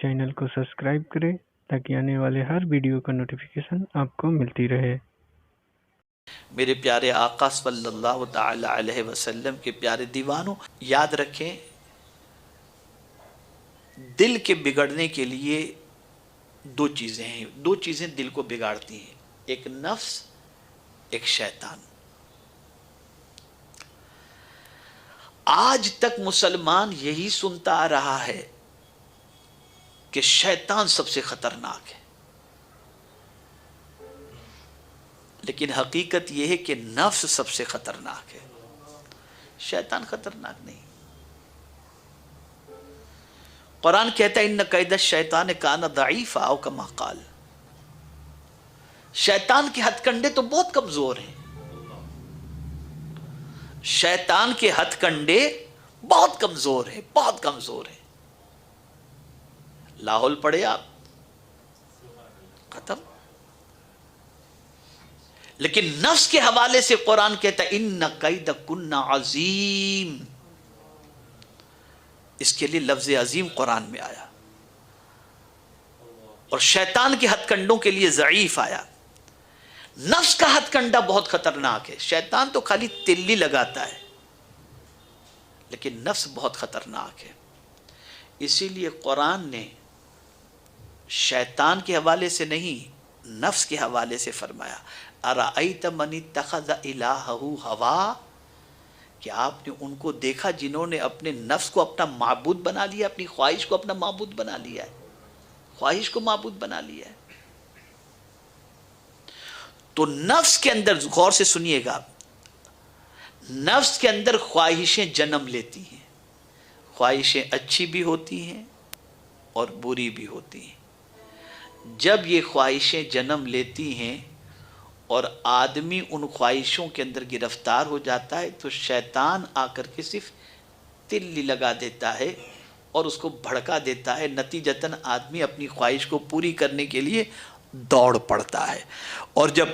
Channel کو subscribe کریں تاکہ آنے والے ہر ویڈیو کا نوٹیفیکیشن آپ کو ملتی رہے۔ میرے پیارے آقا صلی اللہ تعالی علیہ وسلم کے پیارے دیوانوں، یاد رکھیں دل کے بگڑنے کے لیے دو چیزیں ہیں، دو چیزیں دل کو بگاڑتی ہیں، ایک نفس، ایک شیطان۔ آج تک مسلمان یہی سنتا آ رہا ہے کہ شیطان سب سے خطرناک ہے، لیکن حقیقت یہ ہے کہ نفس سب سے خطرناک ہے، شیطان خطرناک نہیں۔ قرآن کہتا ہے ان کید الشیطان کان ضعیفا او کما قال، شیطان کے ہتھ کنڈے تو بہت کمزور ہیں، شیطان کے ہتھ کنڈے بہت کمزور ہیں، بہت کمزور ہیں۔ لاہور پڑھے آپ، ختم۔ لیکن نفس کے حوالے سے قرآن کہتا ہے ان کیدکن عظیم، اس کے لیے لفظ عظیم قرآن میں آیا، اور شیطان کے ہتھ کنڈوں کے لیے ضعیف آیا۔ نفس کا ہتھ کنڈا بہت خطرناک ہے، شیطان تو خالی تلی لگاتا ہے، لیکن نفس بہت خطرناک ہے۔ اسی لیے قرآن نے شیطان کے حوالے سے نہیں، نفس کے حوالے سے فرمایا ارأیت من اتخذ الہہ ہوا، کہ آپ نے ان کو دیکھا جنہوں نے اپنے نفس کو اپنا معبود بنا لیا، اپنی خواہش کو اپنا معبود بنا لیا ہے، خواہش کو معبود بنا لیا ہے۔ تو نفس کے اندر غور سے سنیے گا، نفس کے اندر خواہشیں جنم لیتی ہیں، خواہشیں اچھی بھی ہوتی ہیں اور بری بھی ہوتی ہیں۔ جب یہ خواہشیں جنم لیتی ہیں اور آدمی ان خواہشوں کے اندر گرفتار ہو جاتا ہے تو شیطان آ کر کے صرف تلی لگا دیتا ہے اور اس کو بھڑکا دیتا ہے، نتیجتاً آدمی اپنی خواہش کو پوری کرنے کے لیے دوڑ پڑتا ہے، اور جب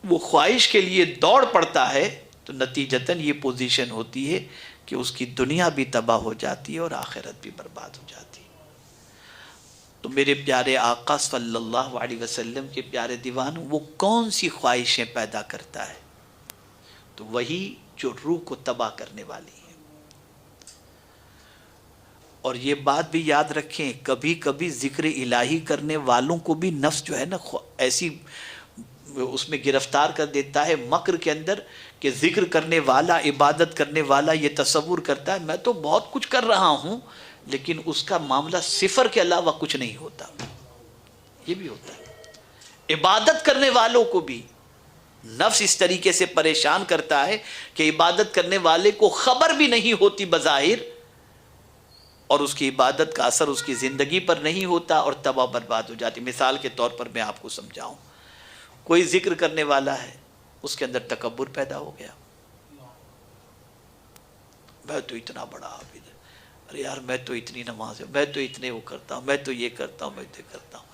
وہ خواہش کے لیے دوڑ پڑتا ہے تو نتیجتاً یہ پوزیشن ہوتی ہے کہ اس کی دنیا بھی تباہ ہو جاتی ہے اور آخرت بھی برباد ہو جاتی ہے۔ تو میرے پیارے آقا صلی اللہ علیہ وسلم کے پیارے دیوانوں، وہ کون سی خواہشیں پیدا کرتا ہے؟ تو وہی جو روح کو تباہ کرنے والی ہے۔ اور یہ بات بھی یاد رکھیں، کبھی کبھی ذکر الہی کرنے والوں کو بھی نفس جو ہے نا ایسی اس میں گرفتار کر دیتا ہے، مکر کے اندر، کہ ذکر کرنے والا، عبادت کرنے والا یہ تصور کرتا ہے میں تو بہت کچھ کر رہا ہوں، لیکن اس کا معاملہ صفر کے علاوہ کچھ نہیں ہوتا۔ یہ بھی ہوتا ہے۔ عبادت کرنے والوں کو بھی نفس اس طریقے سے پریشان کرتا ہے کہ عبادت کرنے والے کو خبر بھی نہیں ہوتی بظاہر، اور اس کی عبادت کا اثر اس کی زندگی پر نہیں ہوتا اور تباہ برباد ہو جاتی۔ مثال کے طور پر میں آپ کو سمجھاؤں، کوئی ذکر کرنے والا ہے، اس کے اندر تکبر پیدا ہو گیا، میں تو اتنا بڑا عابد ہے، ارے یار میں تو اتنی نماز ہے، میں تو اتنے وہ کرتا ہوں، میں تو یہ کرتا ہوں، میں تو یہ کرتا ہوں۔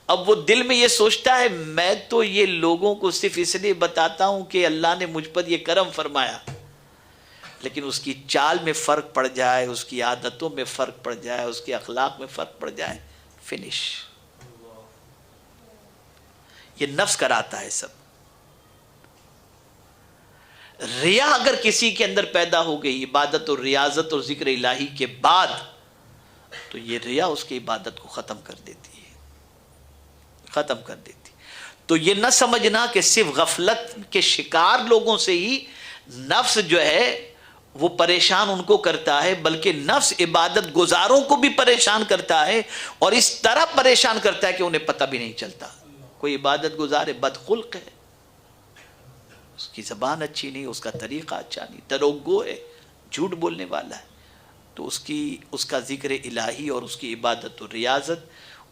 اب وہ دل میں یہ سوچتا ہے میں تو یہ لوگوں کو صرف اس لیے بتاتا ہوں کہ اللہ نے مجھ پر یہ کرم فرمایا، لیکن اس کی چال میں فرق پڑ جائے، اس کی عادتوں میں فرق پڑ جائے، اس کے اخلاق میں فرق پڑ جائے، فنش۔ یہ نفس کراتا ہے سب۔ ریا اگر کسی کے اندر پیدا ہو گئی عبادت اور ریاضت اور ذکر الہی کے بعد، تو یہ ریا اس کی عبادت کو ختم کر دیتی ہے، ختم کر دیتی۔ تو یہ نہ سمجھنا کہ صرف غفلت کے شکار لوگوں سے ہی نفس جو ہے وہ پریشان ان کو کرتا ہے، بلکہ نفس عبادت گزاروں کو بھی پریشان کرتا ہے، اور اس طرح پریشان کرتا ہے کہ انہیں پتہ بھی نہیں چلتا۔ کوئی عبادت گزار ہے، بدخلق ہے، اس کی زبان اچھی نہیں، اس کا طریقہ اچھا نہیں، دروغگو ہے، جھوٹ بولنے والا ہے، تو اس کا ذکر الہی اور اس کی عبادت و ریاضت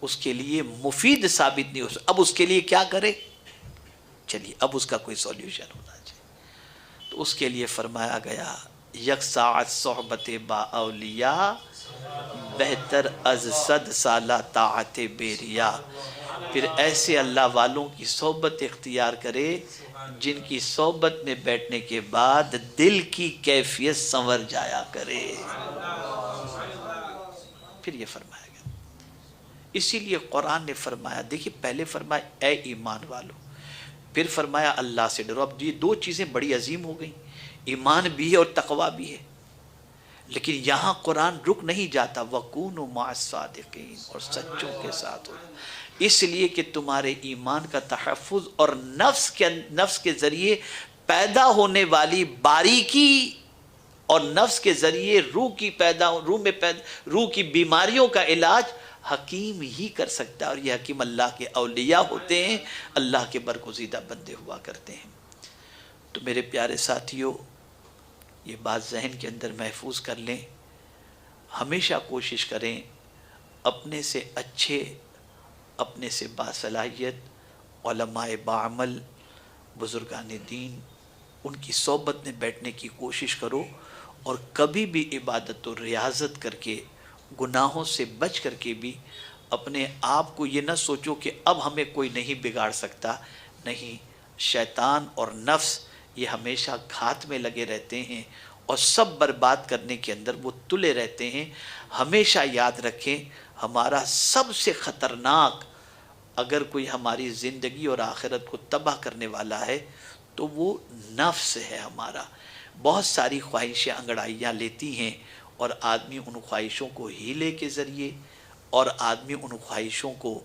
اس کے لیے مفید ثابت نہیں ہو سکتا۔ اب اس کے لیے کیا کرے؟ چلیے اب اس کا کوئی سولیوشن ہونا چاہیے، تو اس کے لیے فرمایا گیا یک ساعت صحبت با اولیاء بہتر از 100 سالہ طاعت بیریا۔ پھر ایسے اللہ والوں کی صحبت اختیار کرے جن کی صحبت میں بیٹھنے کے بعد دل کی کیفیت سنور جایا کرے۔ پھر یہ فرمایا گیا اسی لیے قرآن نے فرمایا، دیکھیے پہلے فرمایا اے ایمان والو، پھر فرمایا اللہ سے ڈرو۔ اب یہ دو چیزیں بڑی عظیم ہو گئیں، ایمان بھی ہے اور تقوی بھی ہے، لیکن یہاں قرآن رک نہیں جاتا، وَكُونُوا مَعَ الصَّادِقِينَ، اور سچوں کے ساتھ ہو، اس لیے کہ تمہارے ایمان کا تحفظ اور نفس کے ذریعے پیدا ہونے والی باریکی اور نفس کے ذریعے روح کی بیماریوں کا علاج حکیم ہی کر سکتا ہے، اور یہ حکیم اللہ کے اولیاء ہوتے ہیں، اللہ کے برگزیدہ بندے ہوا کرتے ہیں۔ تو میرے پیارے ساتھیوں، یہ بات ذہن کے اندر محفوظ کر لیں، ہمیشہ کوشش کریں اپنے سے اچھے، اپنے سے باصلاحیت علماء باعمل، بزرگان دین، ان کی صحبت میں بیٹھنے کی کوشش کرو، اور کبھی بھی عبادت و ریاضت کر کے، گناہوں سے بچ کر کے بھی اپنے آپ کو یہ نہ سوچو کہ اب ہمیں کوئی نہیں بگاڑ سکتا۔ نہیں، شیطان اور نفس یہ ہمیشہ گھات میں لگے رہتے ہیں، اور سب برباد کرنے کے اندر وہ تلے رہتے ہیں۔ ہمیشہ یاد رکھیں، ہمارا سب سے خطرناک، اگر کوئی ہماری زندگی اور آخرت کو تباہ کرنے والا ہے تو وہ نفس ہے ہمارا۔ بہت ساری خواہشیں انگڑائیاں لیتی ہیں، اور آدمی ان خواہشوں کو ہیلے کے ذریعے، اور آدمی ان خواہشوں کو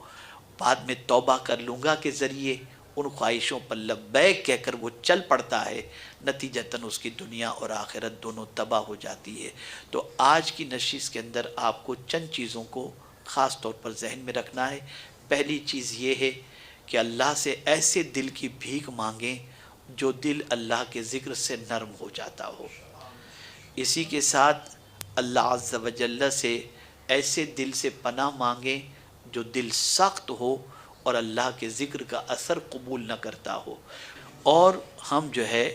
بعد میں توبہ کر لوں گا کے ذریعے، ان خواہشوں پر لبیک کہہ کر وہ چل پڑتا ہے، نتیجتاً اس کی دنیا اور آخرت دونوں تباہ ہو جاتی ہے۔ تو آج کی نشست کے اندر آپ کو چند چیزوں کو خاص طور پر ذہن میں رکھنا ہے۔ پہلی چیز یہ ہے کہ اللہ سے ایسے دل کی بھیک مانگیں جو دل اللہ کے ذکر سے نرم ہو جاتا ہو۔ اسی کے ساتھ اللہ عز و جل سے ایسے دل سے پناہ مانگیں جو دل سخت ہو اور اللہ کے ذکر کا اثر قبول نہ کرتا ہو، اور ہم جو ہے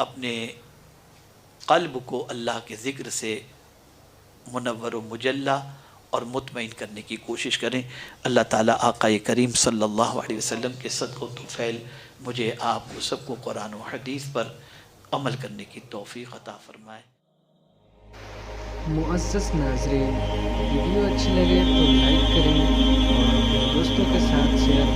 اپنے قلب کو اللہ کے ذکر سے منور و مجلہ اور مطمئن کرنے کی کوشش کریں۔ اللہ تعالیٰ آقا کریم صلی اللہ علیہ وسلم کے صدق و طفیل مجھے آپ کو سب کو قرآن و حدیث پر عمل کرنے کی توفیق عطا فرمائے۔ معزز ناظرین، ویڈیو اچھی لگے تو لائک کریں اور اپنے دوستوں کے ساتھ شیئر